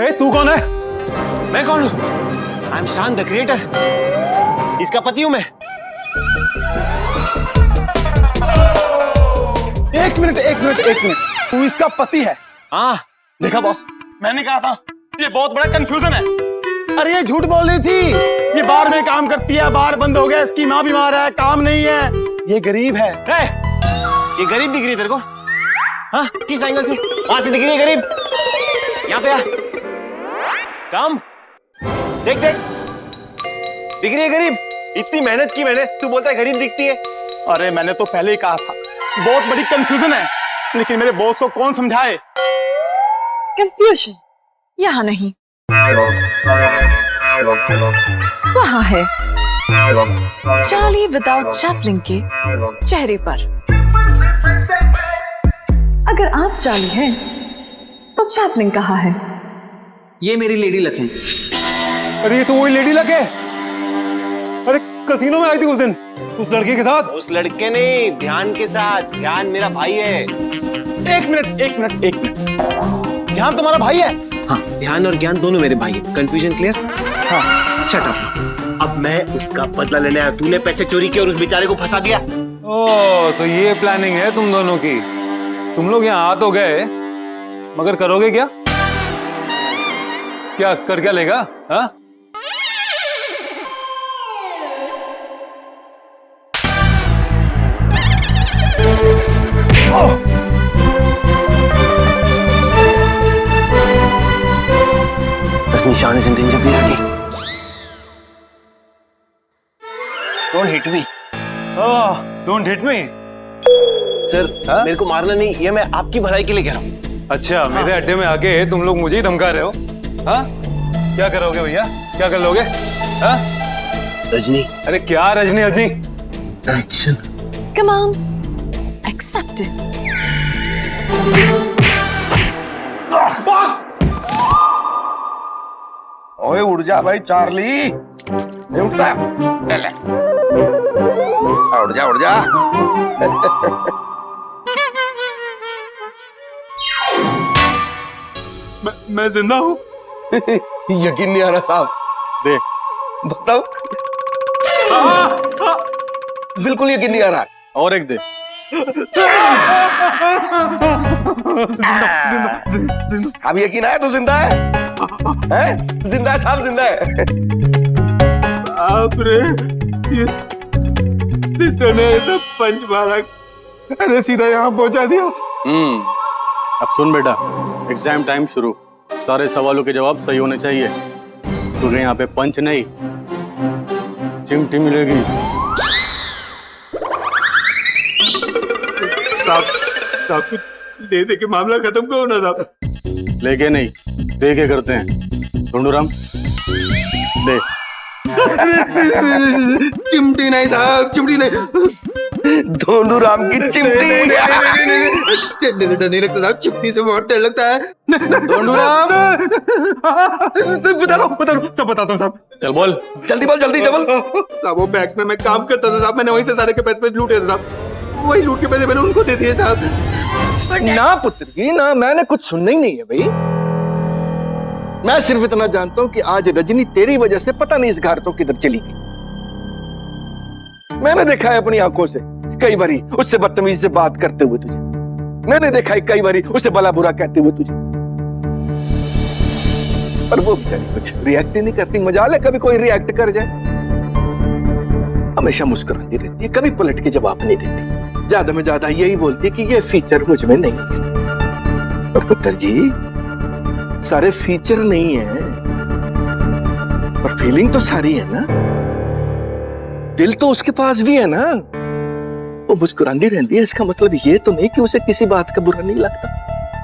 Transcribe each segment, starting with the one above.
ए, तू कौन है? मैं कौन हूँ? आई एम शान द क्रिएटर। इसका पति हूँ मैं। एक मिनट। तू इसका पति है? हाँ। देखा बॉस, मैंने कहा था ये बहुत बड़ा कंफ्यूजन है। अरे ये झूठ बोल रही थी, ये बार में काम करती है, बार बंद हो गया, इसकी माँ बीमार है, काम नहीं है, ये गरीब है। ये गरीब दिख रही है तेरे को? हाँ, किस एंगल से? वहां से दिख रही है गरीब? यहाँ पे आ। काम देख देख, दिख रही है गरीब? इतनी मेहनत की मैंने, तू बोलता है गरीब दिखती है? अरे मैंने तो पहले ही कहा था बहुत बड़ी कंफ्यूजन है, लेकिन मेरे बॉस को कौन समझाए? कंफ्यूजन यहाँ नहीं, वहाँ है, चार्ली विदाउट चैपलिन के चेहरे पर। अगर आप चार्ली हैं, तो चैपलिन कहाँ है? ये मेरी लेडी लक है। अरे ये तो वही लेडी लक है। अरे कसीनो में आई थी उस दिन उस लड़के के साथ। उस लड़के नहीं, ध्यान के साथ। ध्यान मेरा भाई है। एक मिनट। ध्यान तुम्हारा भाई है? हाँ, ध्यान और ज्ञान दोनों मेरे भाई हैं। Confusion clear? हाँ। Shut up. अब मैं उसका बदला लेने आया। तूने पैसे चोरी किए और उस बेचारे को फंसा दिया। ओह, तो ये प्लानिंग है तुम दोनों की। तुम लोग यहाँ आ तो गए, मगर करोगे क्या? क्या कर क्या लेगा? हाँ? Nishan is in danger. Be ready. Don't hit me. Don't hit me. Sir, मेरे को मारना नहीं, ये मैं आपकी भलाई के लिए कह रहा हूँ। अच्छा, मेरे अड्डे में आके तुम लोग मुझे ही धमका रहे हो? हाँ? क्या करोगे भैया? क्या कर लोगे? हाँ? रजनी। अरे क्या Rajni? Action. Come on, accept it. Boss! ओए उड़ जा भाई चार्ली, नहीं उठता? ले उड़ जा। मैं जिंदा हूँ। यकीन नहीं आ रहा साहब। देख, बताओ। बिल्कुल यकीन नहीं आ रहा। और एक दे। अब यकीन आया तो जिंदा है? जिंदा है साहब, जिंदा है। आप रे, ये सिस्टर ने ऐसा पंच मारा, अरे सीधा यहाँ पहुंचा दिया। अब सुन बेटा, एग्जाम टाइम शुरू। सारे सवालों के जवाब सही होने चाहिए। तुझे यहाँ पे पंच नहीं, चिमटी मिलेगी। साहब कुछ दे दे के मामला खत्म करो ना साहब। लेके नहीं, दे के करते हैं। ढूंढूराम, दे। चिमटी नहीं साहब, चिमटी नहीं। ढोंडूराम की चिमटी। डरने से डर नहीं लगता साहब, चिमटी से बहुत डर लगता है। ढोंडूराम, बता दो साहब। चल बोल, जल्दी बोल, जल्दी डबल। साहब वो बैंक में मैं काम करता था साहब, मैंने वहीं से सारे के पैसे लूटे थे साहब, वही लूट के पैसे मैंने उनको दे दिए साहब। ना पुत्र जी ना, मैंने कुछ सुनना ही नहीं है भाई। मैं सिर्फ इतना जानता हूं कि आज रजनी तेरी वजह से पता नहीं इस घर तो किधर चली गई। मैंने देखा है अपनी आंखों से कई बारी उससे बदतमीजी से बात करते हुए तुझे। मैंने देखा है कई बारी उसे भला बुरा कहते हुए तुझे, पर वो बेचारी कुछ रिएक्ट ही नहीं करती। मजाल है कभी कोई रिएक्ट कर जाए? हमेशा मुस्कुराती रहती है, कभी पलट के जवाब नहीं देती। ज्यादा में ज्यादा यही बोलती है कि ये फीचर मुझ में नहीं है। और पुत्र जी, सारे फीचर नहीं है, पर फीलिंग तो सारी है ना। दिल तो उसके पास भी है ना। वो मुस्कुराती रहती है, इसका मतलब ये तो नहीं कि उसे किसी बात का बुरा नहीं लगता,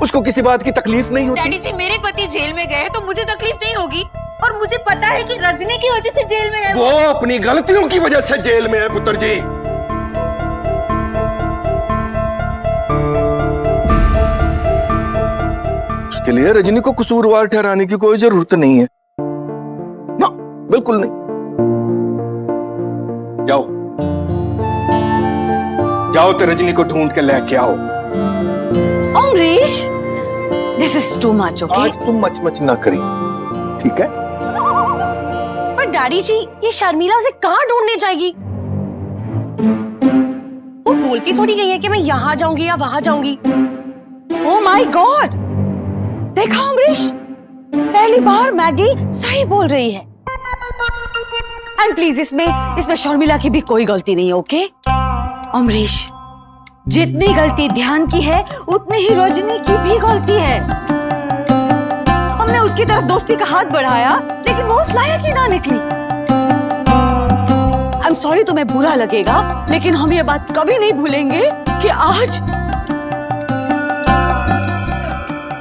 उसको किसी बात की तकलीफ नहीं होती। डैडी जी, मेरे पति जेल में गए तो मुझे तकलीफ नहीं होगी, और मुझे पता है कि रजनी की वजह से जेल में गए। वो अपनी गलतियों की वजह से जेल में है पुत्र जी। उसके लिए रजनी को कसूरवार ठहराने की कोई जरूरत नहीं है ना, बिल्कुल नहीं। जाओ जाओ, तो रजनी को ढूंढ के लेके आओ। Amrish, this is too much, okay? आज तुम मच ना करी, ठीक है? पर डैडी जी, ये शर्मिला उसे कहाँ ढूंढने जाएगी? वो बोल के थोड़ी गई है कि मैं यहाँ जाऊंगी या वहां जाऊंगी। ओह माय गॉड, देखा अमरीश, पहली बार मैगी सही बोल रही है। एंड प्लीज इसमें शर्मिला की भी कोई गलती नहीं है, ओके? अमरीश, जितनी गलती ध्यान की है उतनी ही रजनी की भी गलती है। हमने उसकी तरफ दोस्ती का हाथ बढ़ाया, लेकिन वो उस लायक ही ना निकली। आई एम सॉरी, तुम्हें बुरा लगेगा, लेकिन हम ये बात कभी नहीं भूलेंगे कि आज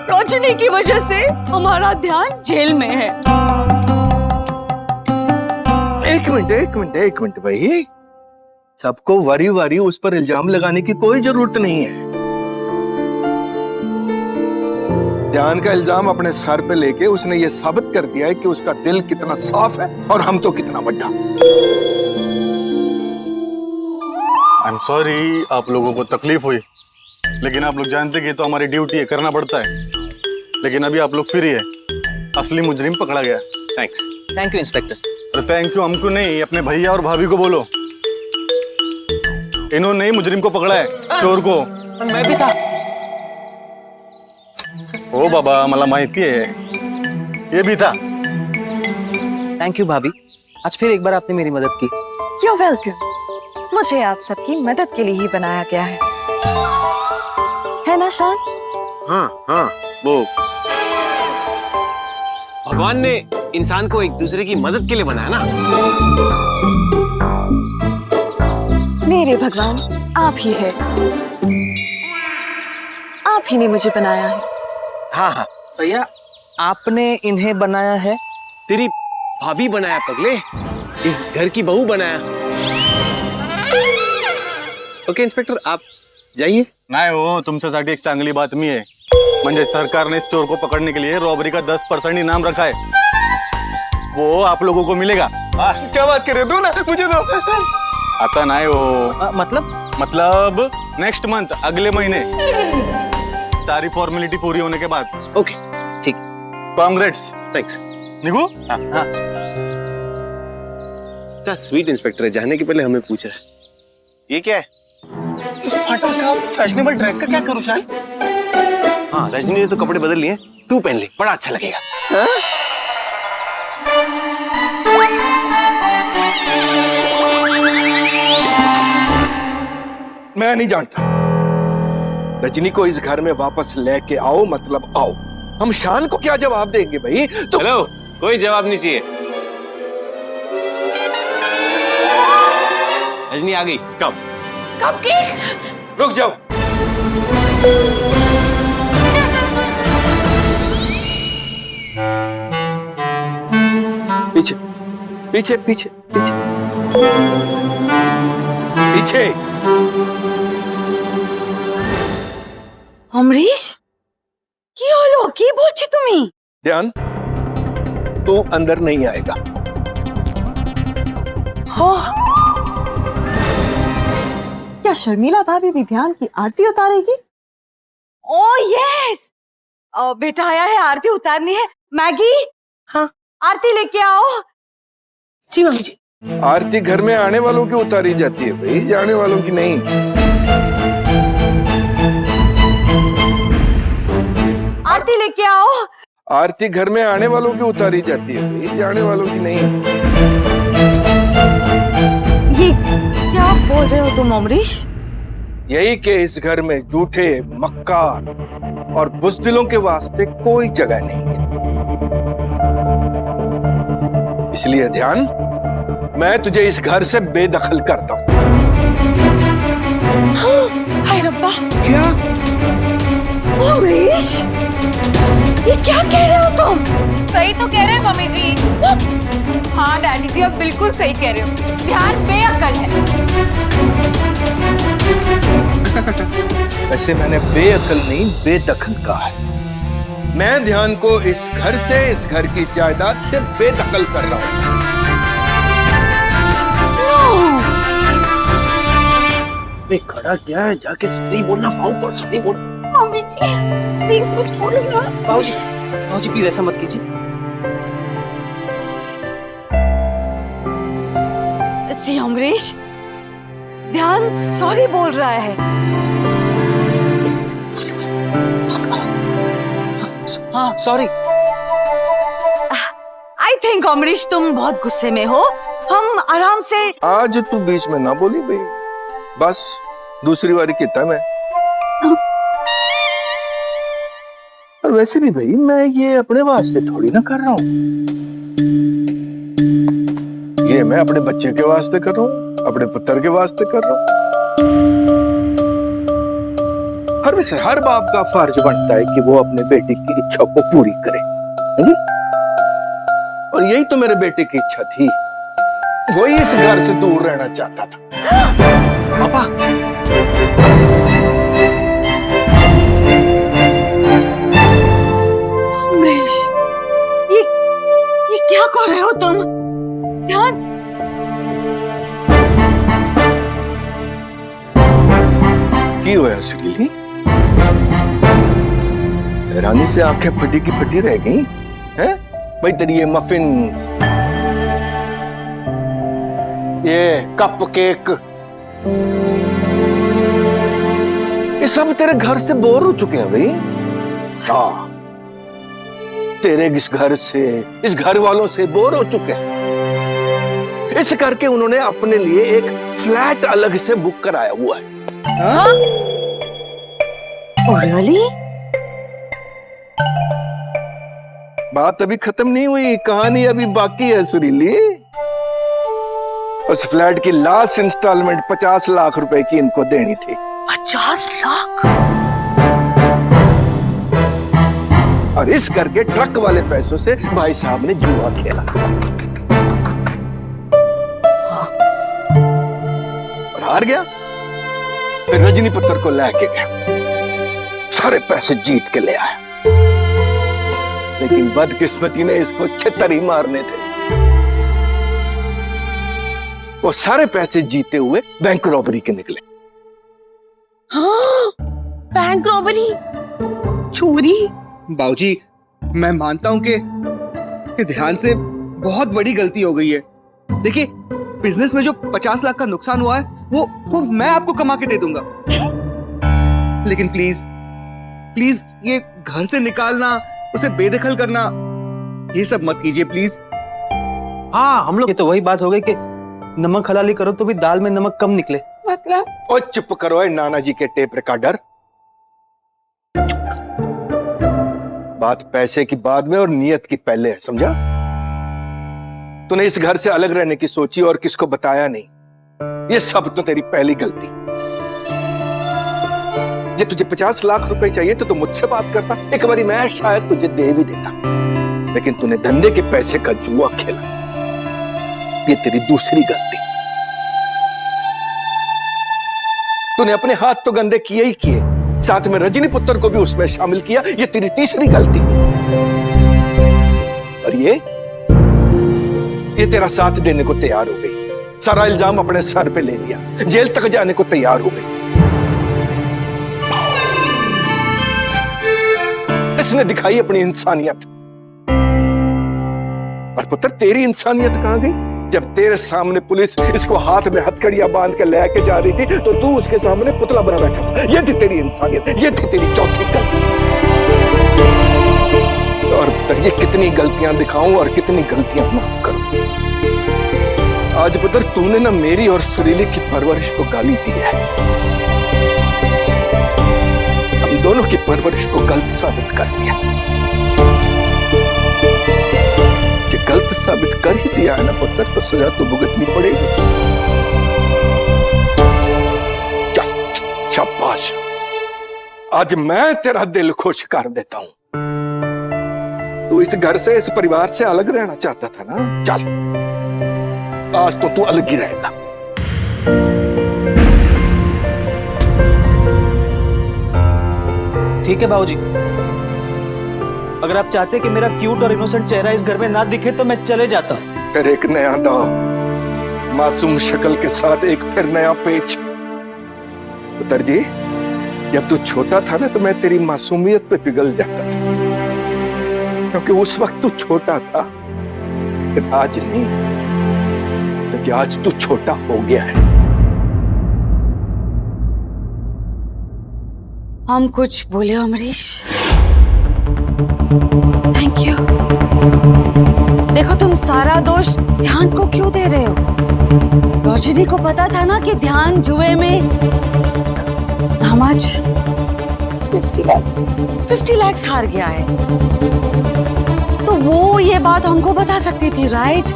रजनी की वजह से हमारा ध्यान जेल में है। एक मिनट भाई, सबको वारी वारी उस पर इल्जाम लगाने की कोई जरूरत नहीं है। ध्यान का इल्जाम अपने सर पे लेके उसने ये साबित कर दिया है कि उसका दिल कितना साफ है और हम तो कितना बड़ा। आई एम सॉरी, आप लोगों को तकलीफ हुई, लेकिन आप लोग जानते कि तो हमारी ड्यूटी है, करना पड़ता है। लेकिन अभी आप लोग फ्री है, असली मुजरिम पकड़ा गया। थैंक्स। Thank you inspector. अरे थैंक यू हमको नहीं, अपने भैया और भाभी को बोलो। इन्होंने ही मुजरिम को पकड़ा है, चोर को। मैं भी था। ओ बाबा, मला माहिती है, ये भी था। थैंक यू भाभी, आज फिर एक बार आपने मेरी मदद की। You're welcome. मुझे आप सबकी मदद के लिए ही बनाया गया है ना शान? हाँ, वो भगवान ने इंसान को एक दूसरे की मदद के लिए बनाया ना। मेरे भगवान आप ही है, आप ही ने मुझे बनाया है। हाँ भैया, आपने इन्हें बनाया है, तेरी भाभी बनाया पगले, इस घर की बहू बनाया। ओके इंस्पेक्टर, आप जाइए। नाही हो, तुमच्यासाठी एक चांगली बातमी आहे, म्हणजे सरकारने इस चोर को पकड़ने के लिए रॉबरी का 10% इनाम रखा है, वो आप लोगों को मिलेगा। क्या बात कर रहे हो? दो ना मुझे, दो। आता नहीं हो, मतलब नेक्स्ट मंथ, अगले महीने, सारी फॉर्मेलिटी पूरी होने के बाद। ओके ठीक, कांग्रेट्स। थैंक्स। निकू? हाँ। इतना स्वीट इंस्पेक्टर है, जाने के पहले हमें पूछ रहा है ये क्या है। इस फटा का फैशनेबल ड्रेस का क्या करूं शान? हाँ, रजनी ने तो कपड़े बदल लिए, तू पहन ले, बड़ा अच्छा लगेगा। मैं नहीं जानता। रजनी को इस घर में वापस लेके आओ, मतलब आओ। हम शान को क्या जवाब देंगे भाई? तो हेलो, कोई जवाब नहीं चाहिए। रजनी आ गई। कब कपकेक। रुक जाओ। पीछे पीछे पीछे पीछे पीछे। अमरीश, কি হলো? কি বলছো তুমি? ध्यान, तू अंदर नहीं आएगा। क्या शर्मिला भाभी भी ध्यान की आरती उतारेगी? ओह यस, बेटा आया है, आरती उतारनी है। मैगी, हाँ आरती लेके आओ। जी मम्मी जी। आरती घर में आने वालों की उतारी जाती है भाई, जाने वालों की नहीं। आरती लेके आओ। आरती घर में आने वालों की उतारी जाती है भाई, जाने वालों की नहीं। ये क्या बोल रहे हो तुम अमरीश? यही कि इस घर में झूठे, मक्कार और बुज़दिलों के वास्ते कोई जगह नहीं है। इसलिए ध्यान, मैं तुझे इस घर से बेदखल करता हूं। हाय रब्बा, क्या? अमरीश, ये क्या कह रहे हो तुम? सही तो कह रहे हैं मम्मी जी। हाँ डैडी जी, आप बिल्कुल सही कह रहे हो, ध्यान बेअक्ल है। वैसे मैंने बेअक्ल नहीं, बेदखल कहा है। मैं ध्यान को इस घर से, इस घर की जायदाद से बेदखल कर रहा हूं। खड़ा क्या है, जाके सॉरी बोलना, पाँव पर सॉरी बोल। मम्मी जी प्लीज कुछ बोलो ना। बाबूजी प्लीज ऐसा मत कीजिए। सी अमरीश, ध्यान सॉरी बोल रहा है। हाँ सॉरी। आई थिंक अमरीश तुम बहुत गुस्से में हो, हम आराम से। आज तू बीच में ना बोली भाई, बस दूसरी बारी कितना मैं। और वैसे भी भाई मैं ये अपने वास्ते थोड़ी ना कर रहा हूँ, ये मैं अपने बच्चे के वास्ते कर रहा हूँ, अपने पुत्र के वास्ते कर रहा हूँ। हर वैसे हर बाप का फर्ज बनता है कि वो अपने बेटे की इच्छा को पूरी करे, है जी? और यही तो मेरे बेटे की इच्छा थी, वही इस घर से दूर रहना चाहता था। पापा अमरीश, ये क्या कर रहे हो तुम? ध्यान। की होया श्रीली? हैरानी से आंखें फटी की फटी रह गई हैं? भाई तेरी ये मफिन्स, ये कप केक, ये सब तेरे घर से बोर हो चुके हैं भाई। हाँ, तेरे इस घर से, इस घर वालों से बोर हो चुके हैं। इस करके उन्होंने अपने लिए एक फ्लैट अलग से बुक कराया हुआ है। रियली? बात अभी खत्म नहीं हुई, कहानी अभी बाकी है सुरीली। उस फ्लैट की लास्ट इंस्टॉलमेंट 50 लाख रुपए की इनको देनी थी। 50 लाख? और इस करके ट्रक वाले पैसों से भाई साहब ने जुआ खेला और हार गया। फिर रजनी पुत्र को लेके गया, सारे पैसे जीत के ले आया, लेकिन बदकिस्मती ने इसको छितर ही मारने थे। वो सारे पैसे जीते हुए बैंक रॉबरी के निकले। हाँ, बैंक रॉबरी, चोरी। बाबूजी मैं मानता हूं कि ध्यान से बहुत बड़ी गलती हो गई है। देखिए बिजनेस में जो 50 लाख का नुकसान हुआ है वो मैं आपको कमा के दे दूंगा, लेकिन प्लीज प्लीज ये घर से निकालना, उसे बेदखल करना, ये सब मत कीजिए प्लीज। हाँ हम लोग, ये तो वही बात हो गई कि नमक हलाली करो तो भी दाल में नमक कम निकले। मतलब और चुप करो है नाना जी के टेप रिकॉर्डर। बात पैसे की बाद में और नियत की पहले है, समझा? तूने इस घर से अलग रहने की सोची और किसको बताया नहीं, ये सब तो तेरी पहली गलती। जब तुझे 50 लाख रुपए चाहिए तो तू मुझसे बात करता, एक बारी मैं शायद तुझे दे भी देता, लेकिन तूने धंधे के पैसे का जुआ खेला, ये तेरी दूसरी गलती। तूने अपने हाथ तो गंदे किए ही किए, साथ में रजनी पुत्र को भी उसमें शामिल किया, ये तेरी तीसरी गलती। और ये तेरा साथ देने को तैयार हो गई, सारा इल्जाम अपने सर पे ले लिया, जेल तक जाने को तैयार हो गई। इसने दिखाई अपनी इंसानियत, और पुत्र तेरी इंसानियत कहां गई? जब तेरे सामने पुलिस इसको हाथ में हथकड़ियां बांध के लेके जा रही थी तो तू उसके सामने पुतला बना बैठा था। ये थी तेरी इंसानियत, ये थी तेरी चौथी गलती। और पुत्र ये कितनी गलतियां दिखाऊं और कितनी गलतियां माफ करूं। आज पुत्र तूने ना मेरी और सुरीली की परवरिश को गाली दी है, हम दोनों की परवरिश को गलत साबित कर दिया। गलत साबित कर ही दिया है ना पुत्र, तो सजा तो भुगतनी पड़ेगी। शाबाश, आज मैं तेरा दिल खुश कर देता हूं। तू इस घर से, इस परिवार से अलग रहना चाहता था ना, चल आज तो तू अलग ही रहेगा। ठीक है बाबूजी, अगर आप चाहते कि मेरा क्यूट और इनोसेंट चेहरा इस घर में ना दिखे तो मैं चले जाता। फिर एक नया दाव, मासूम शक्ल के साथ एक फिर नया पेच। पुत्र जी जब तू छोटा था ना तो मैं तेरी मासूमियत पे पिघल जाता था, क्योंकि उस वक्त तू छोटा था, लेकिन आज नहीं, क्योंकि आज तू छोटा हो गया है। हम कुछ बोले अमरीश? Thank you. देखो तुम सारा दोष ध्यान को क्यों दे रहे हो? रोशनी को पता था ना कि ध्यान जुए में how much? 50 lakhs हार गया है, तो वो ये बात हमको बता सकती थी, राइट?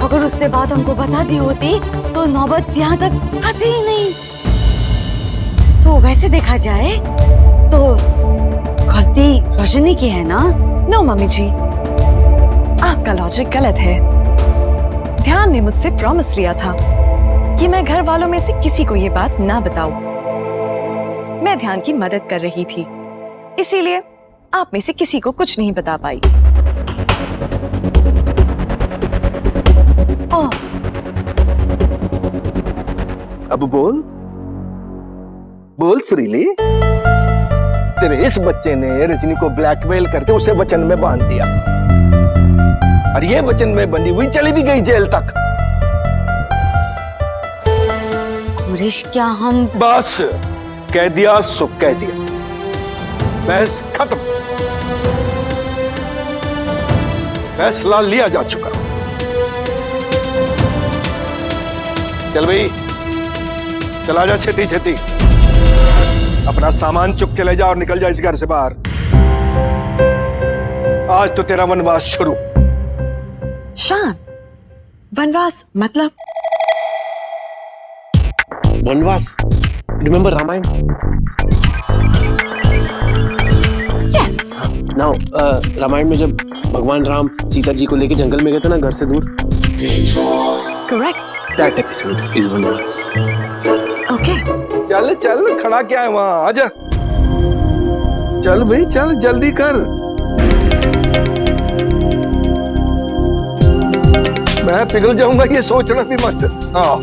अगर उसने बात हमको बता दी होती तो नौबत यहाँ तक आती ही नहीं। तो वैसे देखा जाए तो गलती रोशनी की है ना? नो मम्मी जी, आपका लॉजिक गलत है। ध्यान ने मुझसे प्रॉमिस लिया था कि मैं घर वालों में से किसी को ये बात ना बताऊं। मैं ध्यान की मदद कर रही थी, इसीलिए आप में से किसी को कुछ नहीं बता पाई। ओह, अब बोल बोल सुरीली, तेरे इस बच्चे ने रजनी को ब्लैकमेल करके उसे वचन में बांध दिया, और ये वचन में बंधी हुई चली भी गई जेल तक। अमरीश क्या हम? बस कह दिया सो कह दिया, बहस खत्म, फैसला लिया जा चुका। चल भाई, चला जा छेती छेती, अपना सामान चुक के ले जा और निकल जा इस घर से बाहर। आज तो तेरा वनवास शुरू। शान, वनवास मतलब? वनवास, remember Ramayan? Yes. Now Ramayan में जब भगवान राम सीता जी को लेके जंगल में गए थे ना, घर से दूर, करेक्ट। दैट एपिसोड इज वनवास। ओके। चल चल, खड़ा क्या है वहां, आजा। चल भाई चल, जल्दी कर। मैं पिघल जाऊंगा ये सोचना भी मत। हाँ,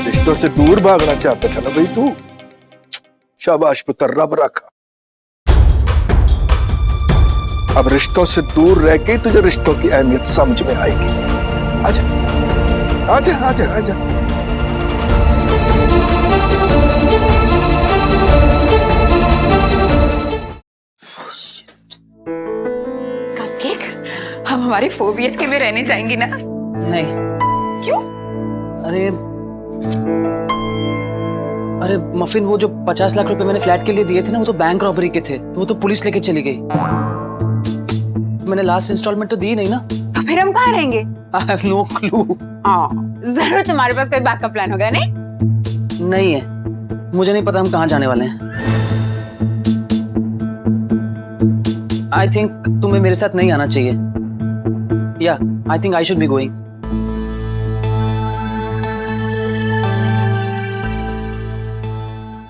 रिश्तों से दूर भागना चाहता था ना भाई तू? शाबाश पुत्र, रब रखा। अब रिश्तों से दूर रह के तुझे रिश्तों की अहमियत समझ में आएगी। आजा आजा आजा आजा। कपकेक, हम हमारे 4 BHK में रहने जाएंगे ना? नहीं। क्यों? अरे मफिन, वो जो 50 लाख रुपए मैंने फ्लैट के लिए दिए थे ना, वो तो बैंक रॉबरी के थे, तो वो तो पुलिस लेके चली गई। मैंने लास्ट इंस्टॉलमेंट तो दी नहीं ना। तो फिर हम कहाँ रहेंगे? I have no clue. जरूर तुम्हारे पास कोई बैकअप प्लान होगा, नहीं? नहीं है, मुझे नहीं पता हम कहाँ जाने वाले हैं। आई थिंक तुम्हें मेरे साथ नहीं आना चाहिए। या I think I should be going.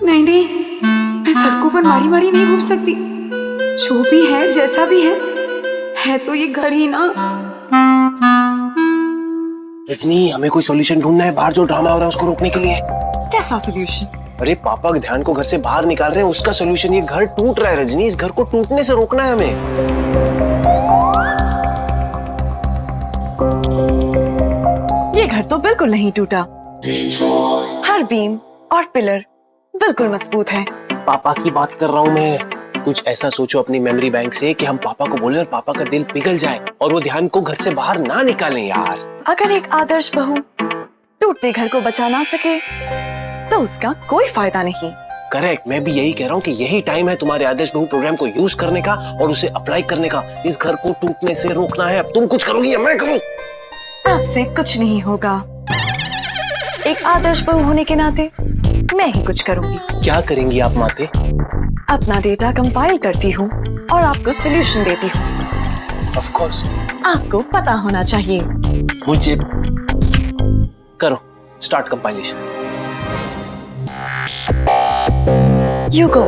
नहीं नहीं, मैं सड़कों पर मारी मारी नहीं घूम सकती। जो भी है, जैसा भी है तो ये घर ही ना। रजनी, हमें कोई सॉल्यूशन ढूंढना है बाहर जो ड्रामा हो रहा है उसको रोकने के लिए। कैसा सोल्यूशन? अरे पापा ध्यान को घर से बाहर निकाल रहे हैं, उसका सॉल्यूशन। ये घर टूट रहा है रजनी, इस घर को टूटने से रोकना है हमें। ये घर तो बिल्कुल नहीं टूटा। हर बीम और पिलर बिल्कुल मजबूत है। पापा की बात कर रहा हूँ मैं। कुछ ऐसा सोचो अपनी मेमोरी बैंक से कि हम पापा को बोले और पापा का दिल पिघल जाए और वो ध्यान को घर से बाहर ना निकालें यार। अगर एक आदर्श बहू टूटते घर को बचा ना सके तो उसका कोई फायदा नहीं। करेक्ट, मैं भी यही कह रहा हूँ कि यही टाइम है तुम्हारे आदर्श बहू प्रोग्राम को यूज करने का और उसे अप्लाई करने का। इस घर को टूटने से रोकना है। अब तुम कुछ करोगी या मैं करूँ? आपसे कुछ नहीं होगा। एक आदर्श बहू होने के नाते मैं ही कुछ करूंगी। क्या करेंगी आप माते? अपना डेटा कंपाइल करती हूँ और आपको सॉल्यूशन देती हूँ। Of course. आपको पता होना चाहिए। मुझे करो स्टार्ट कंपाइलेशन। You go.